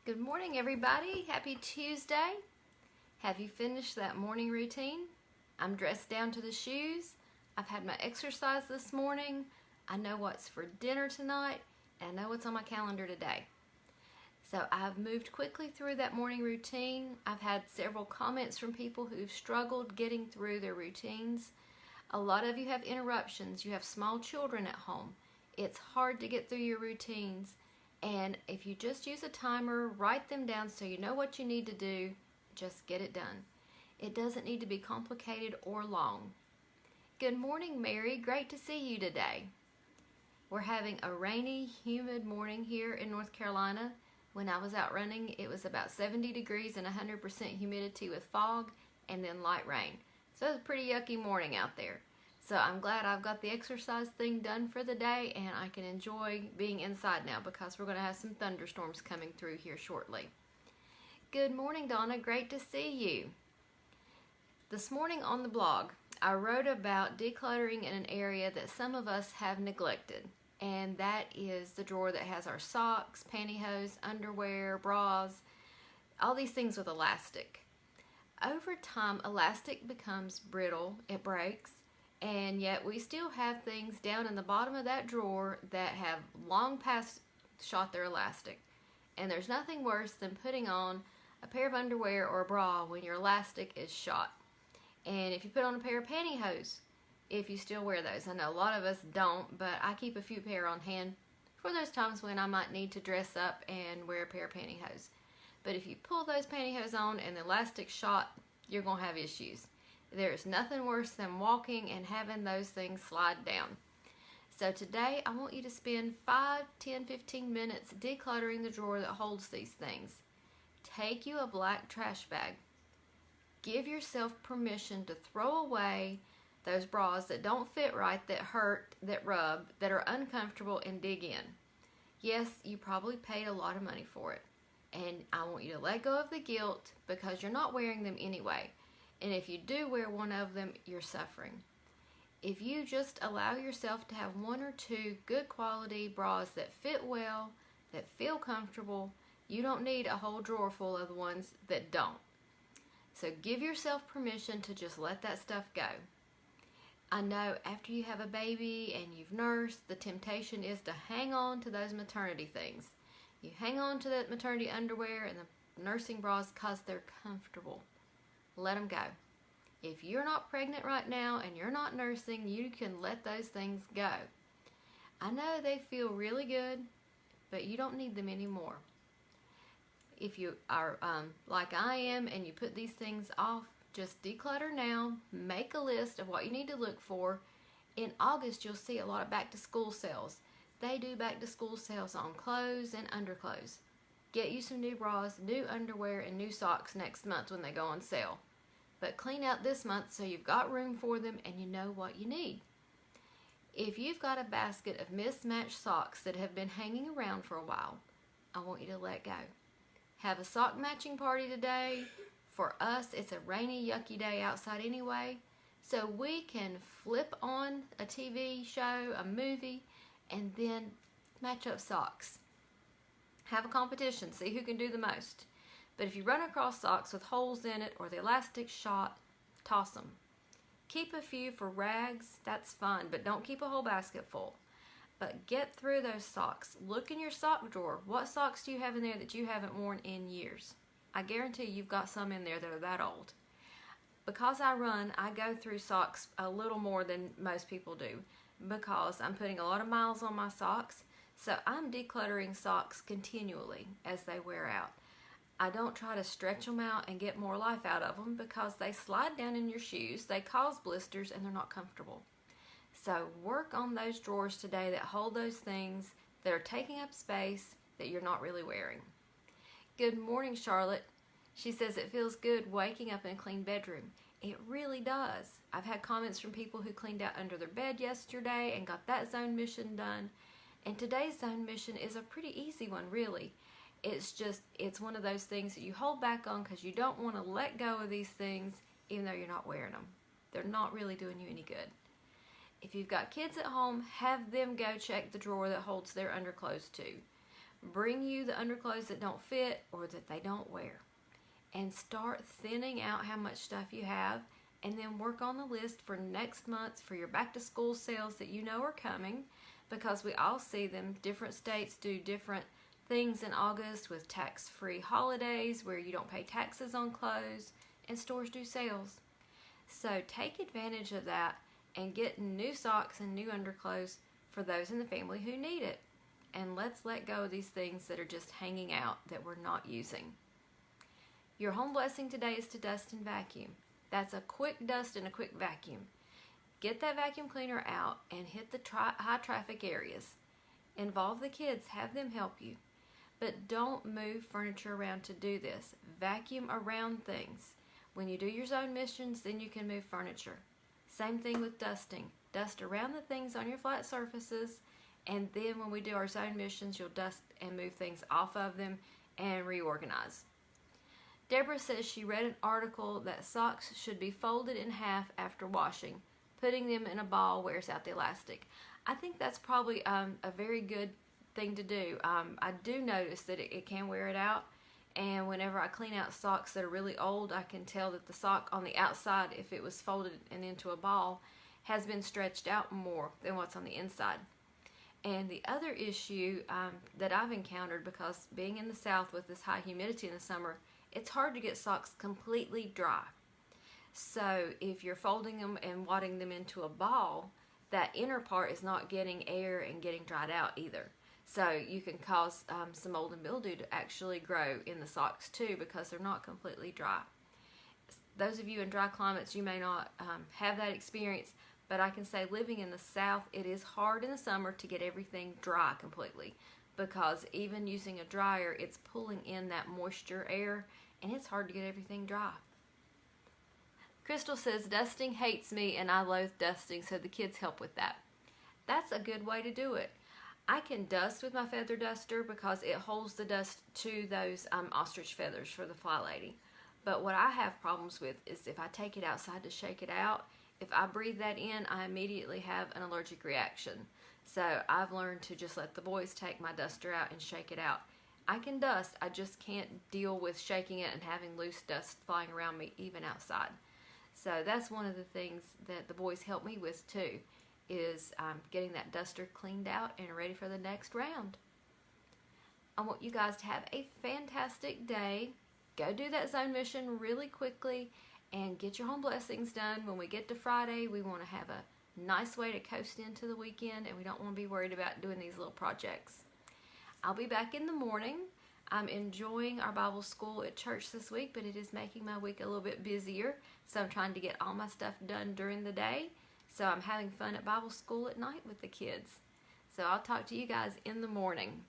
Good morning, everybody. Happy Tuesday. Have you finished that morning routine? I'm dressed down to the shoes. I've had my exercise this morning. I know what's for dinner tonight, and I know what's on my calendar today. So I've moved quickly through that morning routine. I've had several comments from people who've struggled getting through their routines. A lot of you have interruptions. You have small children at home. It's hard to get through your routines. And if you just use a timer, write them down so you know what you need to do, just get it done. It doesn't need to be complicated or long. Good morning, Mary. Great to see you today. We're having a rainy, humid morning here in North Carolina. When I was out running, it was about 70 degrees and 100% humidity with fog and then light rain. So it was a pretty yucky morning out there. So I'm glad I've got the exercise thing done for the day and I can enjoy being inside now because we're going to have some thunderstorms coming through here shortly. Good morning, Donna. Great to see you. This morning on the blog, I wrote about decluttering in an area that some of us have neglected, and that is the drawer that has our socks, pantyhose, underwear, bras, all these things with elastic. Over time, elastic becomes brittle, it breaks, and yet we still have things down in the bottom of that drawer that have long past shot their elastic. And there's nothing worse than putting on a pair of underwear or a bra when your elastic is shot. And if you put on a pair of pantyhose, if you still wear those. I know a lot of us don't, but I keep a few pair on hand for those times when I might need to dress up and wear a pair of pantyhose. But if you pull those pantyhose on and the elastic's shot, you're going to have issues. There's nothing worse than walking and having those things slide down. So today I want you to spend 5, 10, 15 minutes decluttering the drawer that holds these things. Take you a black trash bag. Give yourself permission to throw away those bras that don't fit right, that hurt, that rub, that are uncomfortable, and dig in. Yes, you probably paid a lot of money for it. And I want you to let go of the guilt because you're not wearing them anyway. And if you do wear one of them, you're suffering. If you just allow yourself to have 1 or 2 good quality bras that fit well, that feel comfortable, you don't need a whole drawer full of the ones that don't. So give yourself permission to just let that stuff go. I know after you have a baby and you've nursed, the temptation is to hang on to those maternity things. You hang on to that maternity underwear and the nursing bras because they're comfortable. Let them go. If you're not pregnant right now and you're not nursing, you can let those things go. I know they feel really good, but you don't need them anymore. If you are like I am and you put these things off, just declutter now. Make a list of what you need to look for. In August, you'll see a lot of back to school sales. They do back to school sales on clothes and underclothes. Get you some new bras, new underwear, and new socks next month when they go on sale. But clean out this month so you've got room for them and you know what you need. If you've got a basket of mismatched socks that have been hanging around for a while, I want you to let go. Have a sock matching party today. For us, it's a rainy, yucky day outside anyway, so we can flip on a TV show, a movie, and then match up socks. Have a competition, see who can do the most. But if you run across socks with holes in it or the elastic shot, toss them. Keep a few for rags, that's fine, but don't keep a whole basket full. But get through those socks. Look in your sock drawer. What socks do you have in there that you haven't worn in years? I guarantee you've got some in there that are that old. Because I run, I go through socks a little more than most people do because I'm putting a lot of miles on my socks. So I'm decluttering socks continually as they wear out. I don't try to stretch them out and get more life out of them because they slide down in your shoes, they cause blisters, and they're not comfortable. So work on those drawers today that hold those things that are taking up space that you're not really wearing. Good morning, Charlotte. She says it feels good waking up in a clean bedroom. It really does. I've had comments from people who cleaned out under their bed yesterday and got that zone mission done. And today's zone mission is a pretty easy one, really. It's one of those things that you hold back on because you don't want to let go of these things even though you're not wearing them. They're not really doing you any good. If you've got kids at home, have them go check the drawer that holds their underclothes too. bring you the underclothes that don't fit or that they don't wear. And start thinning out how much stuff you have, and then work on the list for next month for your back to school sales that you know are coming, because we all see them. Different states do different things in August with tax-free holidays where you don't pay taxes on clothes, and stores do sales. So take advantage of that and get new socks and new underclothes for those in the family who need it. And let's let go of these things that are just hanging out that we're not using. Your home blessing today is to dust and vacuum. That's a quick dust and a quick vacuum. Get that vacuum cleaner out and hit the high traffic areas. Involve the kids, have them help you. But don't move furniture around to do this. Vacuum around things. When you do your zone missions, then you can move furniture. Same thing with dusting. Dust around the things on your flat surfaces, and then when we do our zone missions, you'll dust and move things off of them and reorganize. Deborah says she read an article that socks should be folded in half after washing. Putting them in a ball wears out the elastic. I think that's probably a very good thing to do. I do notice that it can wear it out, and whenever I clean out socks that are really old, I can tell that the sock on the outside, if it was folded and into a ball, has been stretched out more than what's on the inside. And the other issue that I've encountered, because being in the South with this high humidity in the summer, it's hard to get socks completely dry. So if you're folding them and wadding them into a ball, that inner part is not getting air and getting dried out either. So you can cause some mold and mildew to actually grow in the socks too, because they're not completely dry. Those of you in dry climates, you may not have that experience, but I can say living in the South, it is hard in the summer to get everything dry completely, because even using a dryer, it's pulling in that moisture air, and it's hard to get everything dry. Crystal says, dusting hates me and I loathe dusting, so the kids help with that. That's a good way to do it. I can dust with my feather duster because it holds the dust to those ostrich feathers for the fly lady. But what I have problems with is if I take it outside to shake it out, if I breathe that in, I immediately have an allergic reaction. So I've learned to just let the boys take my duster out and shake it out. I can dust, I just can't deal with shaking it and having loose dust flying around me even outside. So that's one of the things that the boys help me with too, is getting that duster cleaned out and ready for the next round. I want you guys to have a fantastic day. Go do that zone mission really quickly and get your home blessings done. When we get to Friday, we want to have a nice way to coast into the weekend, and we don't want to be worried about doing these little projects. I'll be back in the morning. I'm enjoying our Bible school at church this week, but it is making my week a little bit busier, so I'm trying to get all my stuff done during the day. So I'm having fun at Bible school at night with the kids. So I'll talk to you guys in the morning.